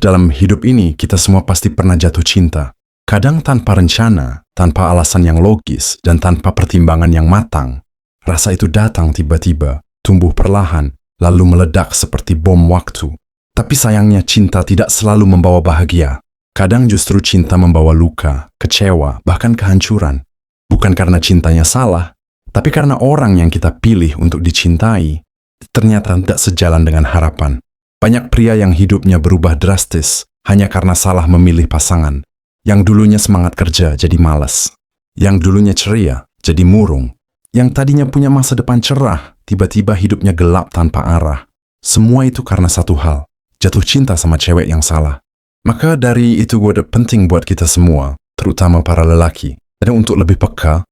Dalam hidup ini, kita semua pasti pernah jatuh cinta. Kadang tanpa rencana, tanpa alasan yang logis, dan tanpa pertimbangan yang matang. Rasa itu datang tiba-tiba, tumbuh perlahan, lalu meledak seperti bom waktu. Tapi sayangnya cinta tidak selalu membawa bahagia. Kadang justru cinta membawa luka, kecewa, bahkan kehancuran. Bukan karena cintanya salah, tapi karena orang yang kita pilih untuk dicintai ternyata tidak sejalan dengan harapan. Banyak pria yang hidupnya berubah drastis hanya karena salah memilih pasangan. Yang dulunya semangat kerja jadi malas. Yang dulunya ceria jadi murung. Yang tadinya punya masa depan cerah, tiba-tiba hidupnya gelap tanpa arah. Semua itu karena satu hal, jatuh cinta sama cewek yang salah. Maka dari itu penting buat kita semua, terutama para lelaki, dan untuk lebih peka,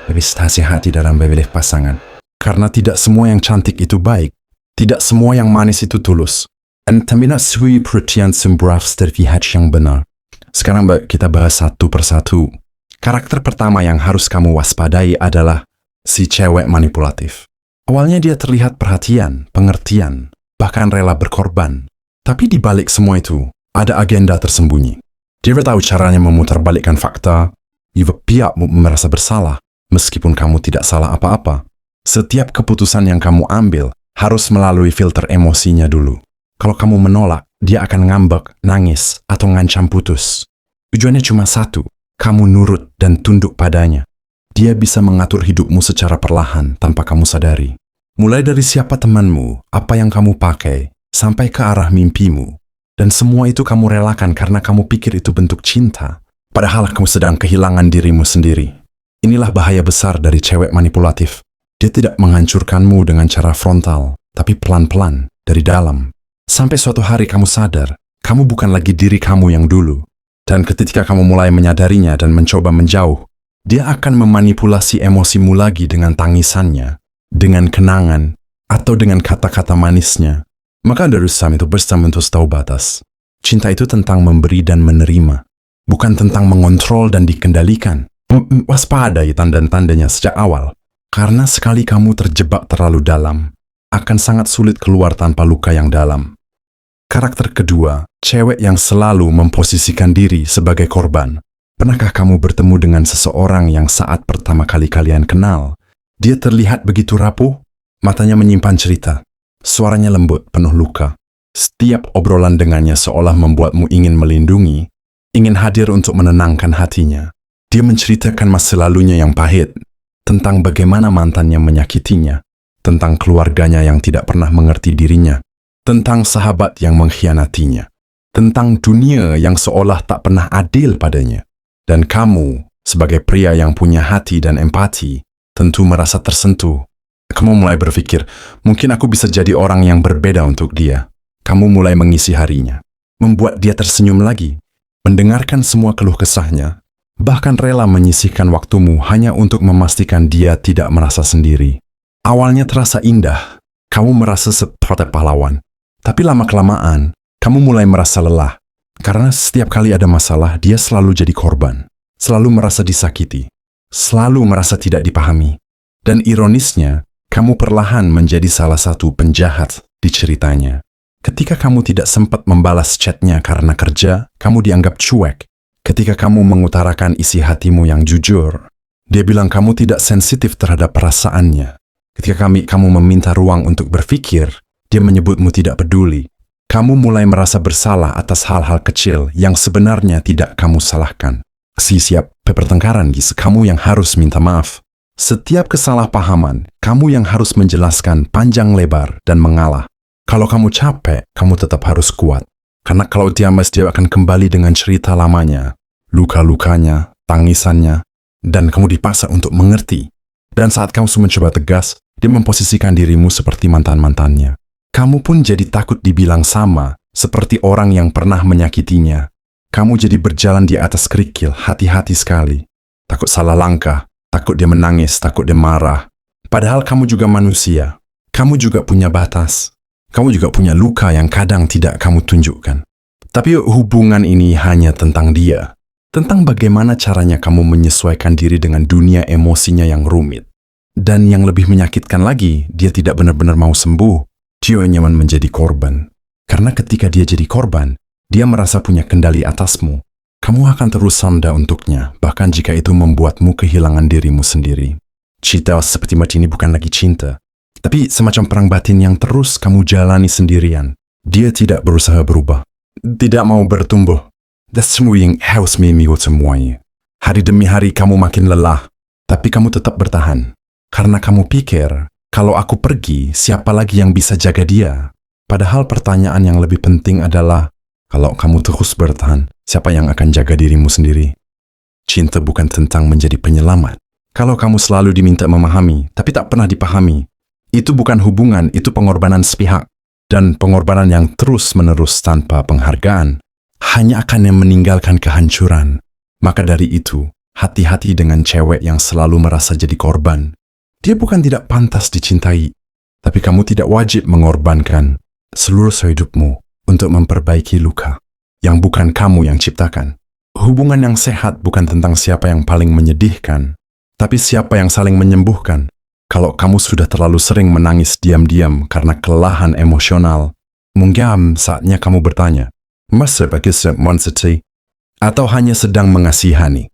lebih hati-hati dalam memilih pasangan. Karena tidak semua yang cantik itu baik, tidak semua yang manis itu tulus. Dan tidak semua perhatian sembuh terlihat yang benar. Sekarang kita bahas satu persatu. Karakter pertama yang harus kamu waspadai adalah si cewek manipulatif. Awalnya dia terlihat perhatian, pengertian, bahkan rela berkorban. Tapi di balik semua itu, ada agenda tersembunyi. Dia tahu caranya memutarbalikkan fakta. Dia pihak merasa bersalah, meskipun kamu tidak salah apa-apa. Setiap keputusan yang kamu ambil harus melalui filter emosinya dulu. Kalau kamu menolak, dia akan ngambek, nangis, atau ngancam putus. Tujuannya cuma satu, kamu nurut dan tunduk padanya. Dia bisa mengatur hidupmu secara perlahan tanpa kamu sadari. Mulai dari siapa temanmu, apa yang kamu pakai, sampai ke arah mimpimu. Dan semua itu kamu relakan karena kamu pikir itu bentuk cinta. Padahal kamu sedang kehilangan dirimu sendiri. Inilah bahaya besar dari cewek manipulatif. Dia tidak menghancurkanmu dengan cara frontal, tapi pelan-pelan, dari dalam. Sampai suatu hari kamu sadar, kamu bukan lagi diri kamu yang dulu. Dan ketika kamu mulai menyadarinya dan mencoba menjauh, dia akan memanipulasi emosimu lagi dengan tangisannya, dengan kenangan, atau dengan kata-kata manisnya. Maka dari itu bersama untuk tahu batas. Cinta itu tentang memberi dan menerima, bukan tentang mengontrol dan dikendalikan. Waspadai tanda-tandanya sejak awal. Karena sekali kamu terjebak terlalu dalam, akan sangat sulit keluar tanpa luka yang dalam. Karakter kedua, cewek yang selalu memposisikan diri sebagai korban. Pernahkah kamu bertemu dengan seseorang yang saat pertama kali kalian kenal, dia terlihat begitu rapuh, matanya menyimpan cerita, suaranya lembut, penuh luka. Setiap obrolan dengannya seolah membuatmu ingin melindungi, ingin hadir untuk menenangkan hatinya. Dia menceritakan masa lalunya yang pahit, tentang bagaimana mantannya menyakitinya, tentang keluarganya yang tidak pernah mengerti dirinya, tentang sahabat yang mengkhianatinya, tentang dunia yang seolah tak pernah adil padanya. Dan kamu, sebagai pria yang punya hati dan empati, tentu merasa tersentuh. Kamu mulai berpikir, mungkin aku bisa jadi orang yang berbeda untuk dia. Kamu mulai mengisi harinya, membuat dia tersenyum lagi, mendengarkan semua keluh kesahnya, bahkan rela menyisihkan waktumu hanya untuk memastikan dia tidak merasa sendiri. Awalnya terasa indah, kamu merasa seperti pahlawan. Tapi lama-kelamaan, kamu mulai merasa lelah. Karena setiap kali ada masalah, dia selalu jadi korban. Selalu merasa disakiti. Selalu merasa tidak dipahami. Dan ironisnya, kamu perlahan menjadi salah satu penjahat di ceritanya. Ketika kamu tidak sempat membalas chatnya karena kerja, kamu dianggap cuek. Ketika kamu mengutarakan isi hatimu yang jujur, dia bilang kamu tidak sensitif terhadap perasaannya. Ketika kamu meminta ruang untuk berpikir, dia menyebutmu tidak peduli. Kamu mulai merasa bersalah atas hal-hal kecil yang sebenarnya tidak kamu salahkan. Siap pertengkaran, kamu yang harus minta maaf. Setiap kesalahpahaman, kamu yang harus menjelaskan panjang lebar dan mengalah. Kalau kamu capek, kamu tetap harus kuat. Karena kalau dia akan kembali dengan cerita lamanya, luka-lukanya, tangisannya, dan kamu dipaksa untuk mengerti. Dan saat kamu mencoba tegas, dia memposisikan dirimu seperti mantan-mantannya. Kamu pun jadi takut dibilang sama, seperti orang yang pernah menyakitinya. Kamu jadi berjalan di atas kerikil, hati-hati sekali. Takut salah langkah, takut dia menangis, takut dia marah. Padahal kamu juga manusia. Kamu juga punya batas. Kamu juga punya luka yang kadang tidak kamu tunjukkan. Tapi hubungan ini hanya tentang dia. Tentang bagaimana caranya kamu menyesuaikan diri dengan dunia emosinya yang rumit. Dan yang lebih menyakitkan lagi, dia tidak benar-benar mau sembuh. Dia nyaman menjadi korban. Karena ketika dia jadi korban, Dia merasa punya kendali atasmu. Kamu akan terus sanda untuknya, bahkan jika itu membuatmu kehilangan dirimu sendiri. Cinta seperti mati ini bukan lagi cinta, tapi semacam perang batin yang terus kamu jalani sendirian. Dia tidak berusaha berubah, tidak mau bertumbuh. Dan semua yang harus mengikut semuanya. Hari demi hari kamu makin lelah, tapi kamu tetap bertahan. Karena kamu pikir, kalau aku pergi, siapa lagi yang bisa jaga dia? Padahal pertanyaan yang lebih penting adalah, kalau kamu terus bertahan, siapa yang akan jaga dirimu sendiri? Cinta bukan tentang menjadi penyelamat. Kalau kamu selalu diminta memahami, tapi tak pernah dipahami, itu bukan hubungan, itu pengorbanan sepihak. Dan pengorbanan yang terus-menerus tanpa penghargaan hanya akan meninggalkan kehancuran. Maka dari itu, hati-hati dengan cewek yang selalu merasa jadi korban. Dia bukan tidak pantas dicintai, tapi kamu tidak wajib mengorbankan seluruh hidupmu untuk memperbaiki luka yang bukan kamu yang ciptakan. Hubungan yang sehat bukan tentang siapa yang paling menyedihkan, tapi siapa yang saling menyembuhkan. Kalau kamu sudah terlalu sering menangis diam-diam karena kelelahan emosional, mungkin saatnya kamu bertanya, masa bagi monster atau hanya sedang mengasihani?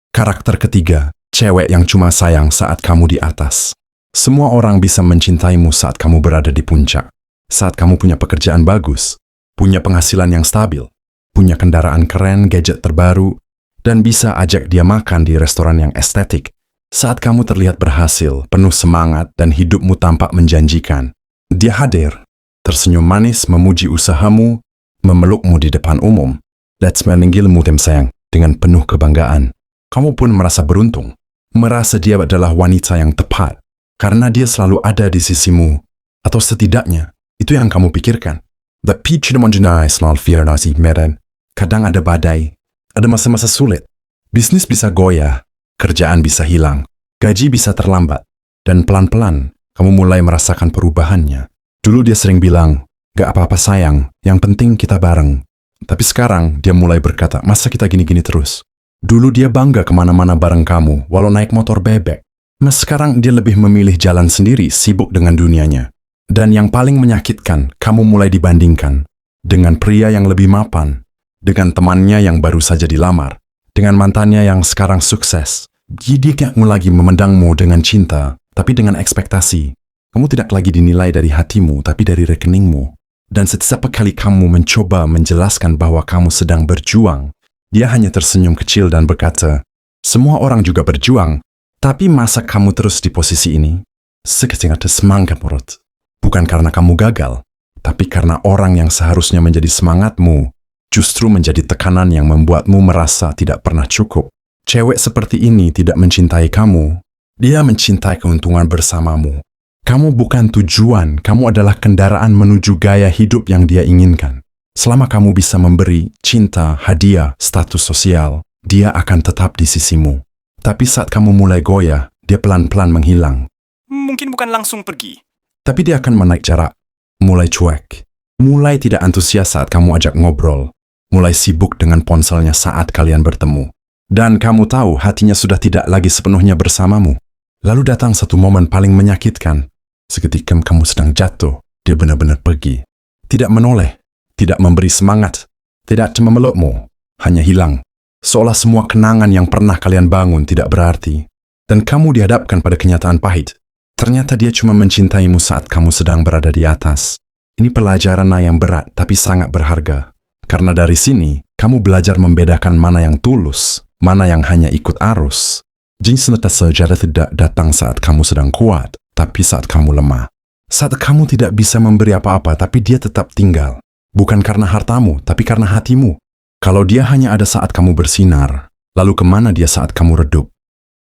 Karakter ketiga, cewek yang cuma sayang saat kamu di atas. Semua orang bisa mencintaimu saat kamu berada di puncak. Saat kamu punya pekerjaan bagus, punya penghasilan yang stabil, punya kendaraan keren, gadget terbaru, dan bisa ajak dia makan di restoran yang estetik. Saat kamu terlihat berhasil, penuh semangat, dan hidupmu tampak menjanjikan. Dia hadir, tersenyum manis memuji usahamu, memelukmu di depan umum, dan memanggilmu tim sayang dengan penuh kebanggaan. Kamu pun merasa beruntung, merasa dia adalah wanita yang tepat, karena dia selalu ada di sisimu, atau setidaknya, itu yang kamu pikirkan. Kadang ada badai, ada masa-masa sulit, bisnis bisa goyah, kerjaan bisa hilang, gaji bisa terlambat, dan pelan-pelan kamu mulai merasakan perubahannya. Dulu dia sering bilang, gak apa-apa sayang, yang penting kita bareng. Tapi sekarang dia mulai berkata, masa kita gini-gini terus? Dulu dia bangga kemana-mana bareng kamu, walau naik motor bebek. Mas sekarang dia lebih memilih jalan sendiri, sibuk dengan dunianya. Dan yang paling menyakitkan, kamu mulai dibandingkan dengan pria yang lebih mapan, dengan temannya yang baru saja dilamar, dengan mantannya yang sekarang sukses. Jadi kamu lagi memandangmu dengan cinta, tapi dengan ekspektasi. Kamu tidak lagi dinilai dari hatimu, tapi dari rekeningmu. Dan setiap kali kamu mencoba menjelaskan bahwa kamu sedang berjuang, dia hanya tersenyum kecil dan berkata, semua orang juga berjuang, tapi masa kamu terus di posisi ini? Seketika semangat menurut. Bukan karena kamu gagal, tapi karena orang yang seharusnya menjadi semangatmu, justru menjadi tekanan yang membuatmu merasa tidak pernah cukup. Cewek seperti ini tidak mencintai kamu. Dia mencintai keuntungan bersamamu. Kamu bukan tujuan, kamu adalah kendaraan menuju gaya hidup yang dia inginkan. Selama kamu bisa memberi cinta, hadiah, status sosial, dia akan tetap di sisimu. Tapi saat kamu mulai goyah, dia pelan-pelan menghilang. Mungkin bukan langsung pergi. Tapi dia akan menaik jarak, mulai cuek, mulai tidak antusias saat kamu ajak ngobrol, mulai sibuk dengan ponselnya saat kalian bertemu. Dan kamu tahu hatinya sudah tidak lagi sepenuhnya bersamamu. Lalu datang satu momen paling menyakitkan. Seketika kamu sedang jatuh, dia benar-benar pergi. Tidak menoleh, tidak memberi semangat, tidak cuma memelukmu, hanya hilang. Seolah semua kenangan yang pernah kalian bangun tidak berarti. Dan kamu dihadapkan pada kenyataan pahit. Ternyata dia cuma mencintaimu saat kamu sedang berada di atas. Ini pelajaran yang berat tapi sangat berharga. Karena dari sini, kamu belajar membedakan mana yang tulus, mana yang hanya ikut arus. Cinta sejarah tidak datang saat kamu sedang kuat, tapi saat kamu lemah. Saat kamu tidak bisa memberi apa-apa, tapi dia tetap tinggal. Bukan karena hartamu, tapi karena hatimu. Kalau dia hanya ada saat kamu bersinar, lalu kemana dia saat kamu redup?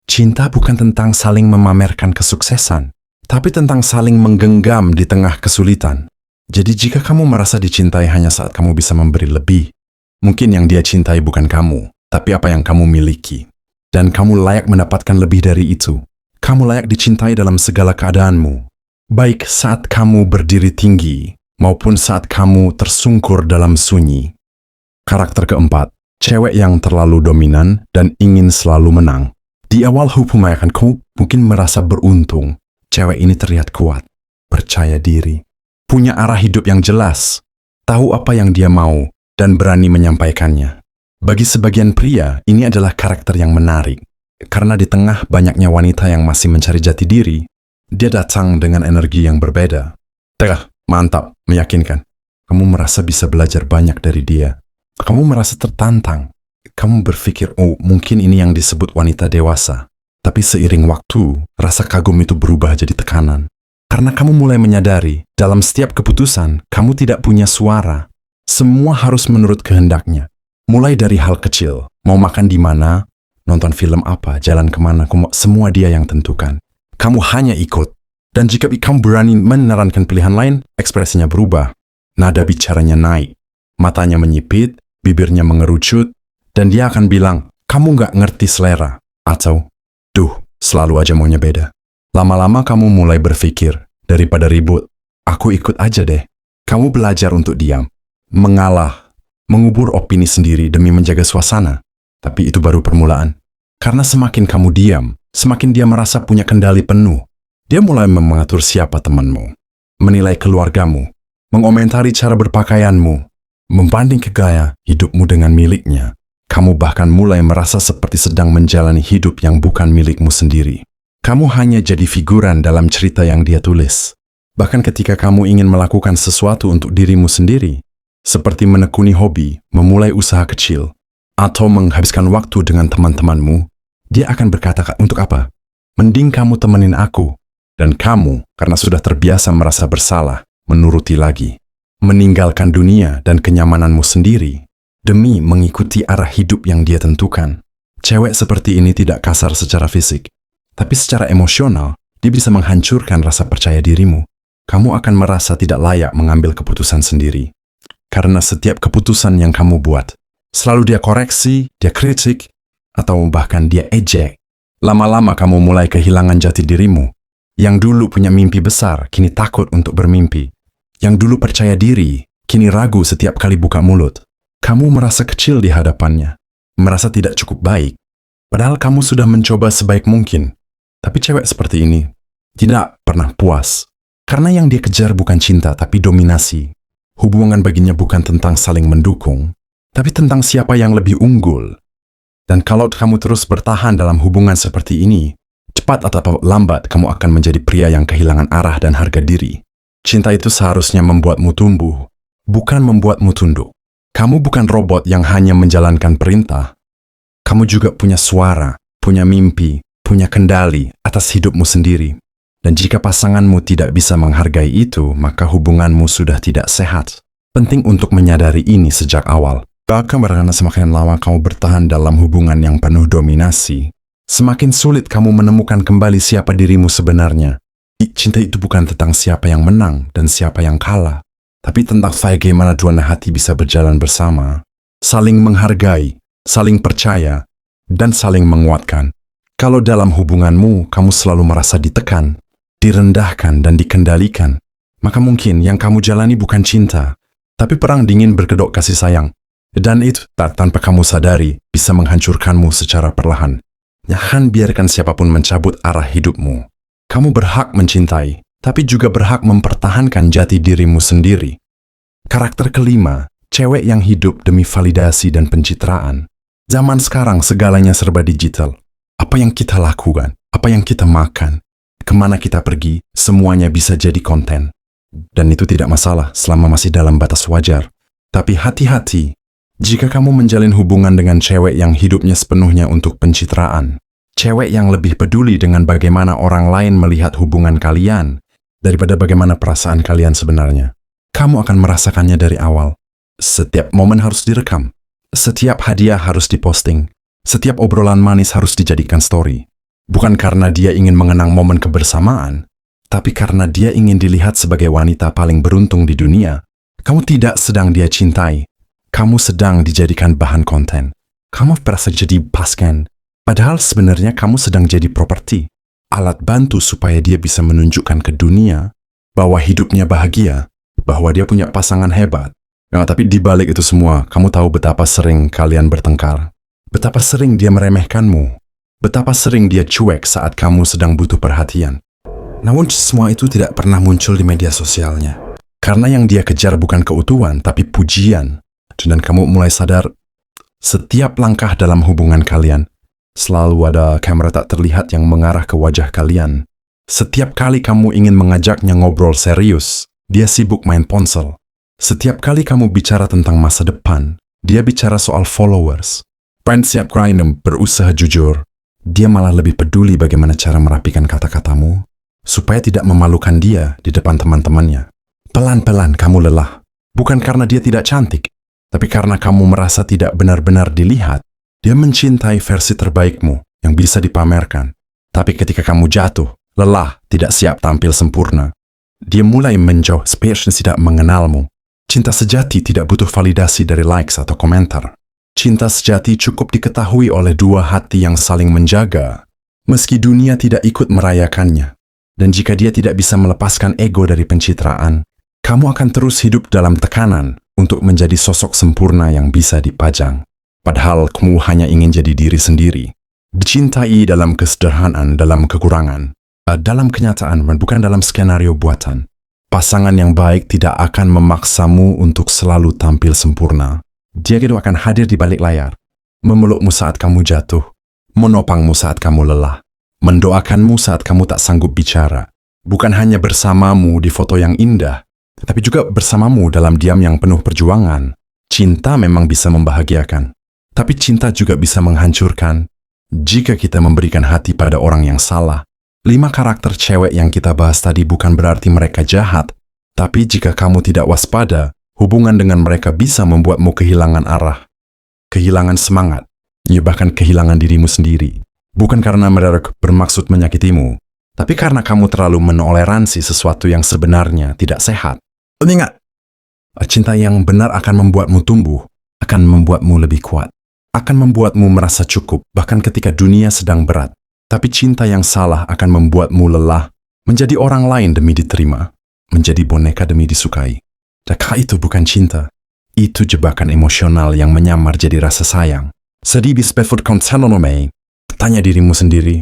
Cinta bukan tentang saling memamerkan kesuksesan, tapi tentang saling menggenggam di tengah kesulitan. Jadi jika kamu merasa dicintai hanya saat kamu bisa memberi lebih, mungkin yang dia cintai bukan kamu, tapi apa yang kamu miliki. Dan kamu layak mendapatkan lebih dari itu. Kamu layak dicintai dalam segala keadaanmu. Baik saat kamu berdiri tinggi, maupun saat kamu tersungkur dalam sunyi. Karakter keempat, cewek yang terlalu dominan dan ingin selalu menang. Di awal hubungan kamu mungkin merasa beruntung. Cewek ini terlihat kuat, percaya diri, punya arah hidup yang jelas, tahu apa yang dia mau, dan berani menyampaikannya. Bagi sebagian pria, ini adalah karakter yang menarik. Karena di tengah banyaknya wanita yang masih mencari jati diri, dia datang dengan energi yang berbeda. Tegah, mantap, meyakinkan. Kamu merasa bisa belajar banyak dari dia. Kamu merasa tertantang. Kamu berpikir, oh mungkin ini yang disebut wanita dewasa. Tapi seiring waktu, rasa kagum itu berubah jadi tekanan. Karena kamu mulai menyadari, dalam setiap keputusan, kamu tidak punya suara. Semua harus menurut kehendaknya. Mulai dari hal kecil, mau makan di mana, nonton film apa, jalan kemana, semua dia yang tentukan. Kamu hanya ikut. Dan jika kamu berani menerangkan pilihan lain, ekspresinya berubah. Nada bicaranya naik. Matanya menyipit, bibirnya mengerucut, dan dia akan bilang, kamu nggak ngerti selera. Atau, duh, selalu aja maunya beda. Lama-lama kamu mulai berpikir, daripada ribut, aku ikut aja deh. Kamu belajar untuk diam, mengalah, mengubur opini sendiri demi menjaga suasana. Tapi itu baru permulaan. Karena semakin kamu diam, semakin dia merasa punya kendali penuh. Dia mulai mengatur siapa temanmu, menilai keluargamu, mengomentari cara berpakaianmu, membanding ke gaya hidupmu dengan miliknya. Kamu bahkan mulai merasa seperti sedang menjalani hidup yang bukan milikmu sendiri. Kamu hanya jadi figuran dalam cerita yang dia tulis. Bahkan ketika kamu ingin melakukan sesuatu untuk dirimu sendiri, seperti menekuni hobi, memulai usaha kecil, atau menghabiskan waktu dengan teman-temanmu, dia akan berkata, untuk apa? Mending kamu temenin aku. Dan kamu, karena sudah terbiasa merasa bersalah, menuruti lagi. Meninggalkan dunia dan kenyamananmu sendiri, demi mengikuti arah hidup yang dia tentukan. Cewek seperti ini tidak kasar secara fisik, tapi secara emosional, dia bisa menghancurkan rasa percaya dirimu. Kamu akan merasa tidak layak mengambil keputusan sendiri. Karena setiap keputusan yang kamu buat, selalu dia koreksi, dia kritik, atau bahkan dia ejek. Lama-lama kamu mulai kehilangan jati dirimu. Yang dulu punya mimpi besar, kini takut untuk bermimpi. Yang dulu percaya diri, kini ragu setiap kali buka mulut. Kamu merasa kecil di hadapannya, merasa tidak cukup baik. Padahal kamu sudah mencoba sebaik mungkin. Tapi cewek seperti ini tidak pernah puas. Karena yang dia kejar bukan cinta, tapi dominasi. Hubungan baginya bukan tentang saling mendukung, tapi tentang siapa yang lebih unggul. Dan kalau kamu terus bertahan dalam hubungan seperti ini, cepat atau lambat kamu akan menjadi pria yang kehilangan arah dan harga diri. Cinta itu seharusnya membuatmu tumbuh, bukan membuatmu tunduk. Kamu bukan robot yang hanya menjalankan perintah. Kamu juga punya suara, punya mimpi, punya kendali atas hidupmu sendiri. Dan jika pasanganmu tidak bisa menghargai itu, maka hubunganmu sudah tidak sehat. Penting untuk menyadari ini sejak awal. Bahkan karena semakin lama kamu bertahan dalam hubungan yang penuh dominasi, semakin sulit kamu menemukan kembali siapa dirimu sebenarnya. Cinta itu bukan tentang siapa yang menang dan siapa yang kalah, tapi tentang bagaimana dua hati bisa berjalan bersama, saling menghargai, saling percaya, dan saling menguatkan. Kalau dalam hubunganmu kamu selalu merasa ditekan, direndahkan, dan dikendalikan, maka mungkin yang kamu jalani bukan cinta, tapi perang dingin berkedok kasih sayang. Dan itu, tanpa kamu sadari, bisa menghancurkanmu secara perlahan. Jangan biarkan siapapun mencabut arah hidupmu. Kamu berhak mencintai, tapi juga berhak mempertahankan jati dirimu sendiri. Karakter kelima, cewek yang hidup demi validasi dan pencitraan. Zaman sekarang segalanya serba digital. Apa yang kita lakukan, apa yang kita makan, kemana kita pergi, semuanya bisa jadi konten. Dan itu tidak masalah selama masih dalam batas wajar. Tapi hati-hati, jika kamu menjalin hubungan dengan cewek yang hidupnya sepenuhnya untuk pencitraan, cewek yang lebih peduli dengan bagaimana orang lain melihat hubungan kalian daripada bagaimana perasaan kalian sebenarnya, kamu akan merasakannya dari awal. Setiap momen harus direkam, setiap hadiah harus diposting, setiap obrolan manis harus dijadikan story. Bukan karena dia ingin mengenang momen kebersamaan, tapi karena dia ingin dilihat sebagai wanita paling beruntung di dunia. Kamu tidak sedang dia cintai. Kamu sedang dijadikan bahan konten. Kamu merasa jadi pasken. Padahal sebenarnya kamu sedang jadi properti. Alat bantu supaya dia bisa menunjukkan ke dunia bahwa hidupnya bahagia, bahwa dia punya pasangan hebat. Nah, tapi di balik itu semua, kamu tahu betapa sering kalian bertengkar. Betapa sering dia meremehkanmu. Betapa sering dia cuek saat kamu sedang butuh perhatian. Namun semua itu tidak pernah muncul di media sosialnya. Karena yang dia kejar bukan keutuhan, tapi pujian. Dan kamu mulai sadar, setiap langkah dalam hubungan kalian, selalu ada kamera tak terlihat yang mengarah ke wajah kalian. Setiap kali kamu ingin mengajaknya ngobrol serius, dia sibuk main ponsel. Setiap kali kamu bicara tentang masa depan, dia bicara soal followers. Prinsip Grinem berusaha jujur. Dia malah lebih peduli bagaimana cara merapikan kata-katamu, supaya tidak memalukan dia di depan teman-temannya. Pelan-pelan kamu lelah. Bukan karena dia tidak cantik, tapi karena kamu merasa tidak benar-benar dilihat. Dia mencintai versi terbaikmu yang bisa dipamerkan. Tapi ketika kamu jatuh, lelah, tidak siap tampil sempurna, dia mulai menjauh spesies tidak mengenalmu. Cinta sejati tidak butuh validasi dari likes atau komentar. Cinta sejati cukup diketahui oleh dua hati yang saling menjaga, meski dunia tidak ikut merayakannya. Dan jika dia tidak bisa melepaskan ego dari pencitraan, kamu akan terus hidup dalam tekanan untuk menjadi sosok sempurna yang bisa dipajang. Padahal kamu hanya ingin jadi diri sendiri. Dicintai dalam kesederhanaan, dalam kekurangan, dalam kenyataan, bukan dalam skenario buatan. Pasangan yang baik tidak akan memaksamu untuk selalu tampil sempurna. Dia itu akan hadir di balik layar, memelukmu saat kamu jatuh, menopangmu saat kamu lelah, mendoakanmu saat kamu tak sanggup bicara. Bukan hanya bersamamu di foto yang indah, tetapi juga bersamamu dalam diam yang penuh perjuangan. Cinta memang bisa membahagiakan, tapi cinta juga bisa menghancurkan jika kita memberikan hati pada orang yang salah. 5 karakter cewek yang kita bahas tadi bukan berarti mereka jahat, tapi jika kamu tidak waspada, hubungan dengan mereka bisa membuatmu kehilangan arah, kehilangan semangat, bahkan kehilangan dirimu sendiri. Bukan karena mereka bermaksud menyakitimu, tapi karena kamu terlalu menoleransi sesuatu yang sebenarnya tidak sehat. Ingat, cinta yang benar akan membuatmu tumbuh, akan membuatmu lebih kuat, akan membuatmu merasa cukup bahkan ketika dunia sedang berat. Tapi cinta yang salah akan membuatmu lelah, menjadi orang lain demi diterima, menjadi boneka demi disukai. Maka itu bukan cinta. Itu jebakan emosional yang menyamar jadi rasa sayang. Sedih bispefut konselonome. Tanya dirimu sendiri,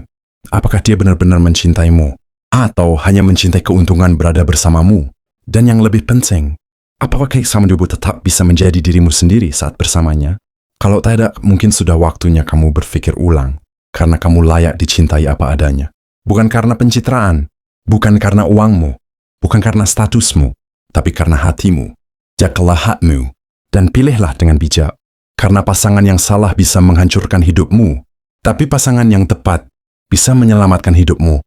apakah dia benar-benar mencintaimu? Atau hanya mencintai keuntungan berada bersamamu? Dan yang lebih penting, apakah kamu tetap bisa menjadi dirimu sendiri saat bersamanya? Kalau tidak, mungkin sudah waktunya kamu berpikir ulang. Karena kamu layak dicintai apa adanya. Bukan karena pencitraan, bukan karena uangmu, bukan karena statusmu, tapi karena hatimu. Jagalah hatimu, dan pilihlah dengan bijak. Karena pasangan yang salah bisa menghancurkan hidupmu, tapi pasangan yang tepat bisa menyelamatkan hidupmu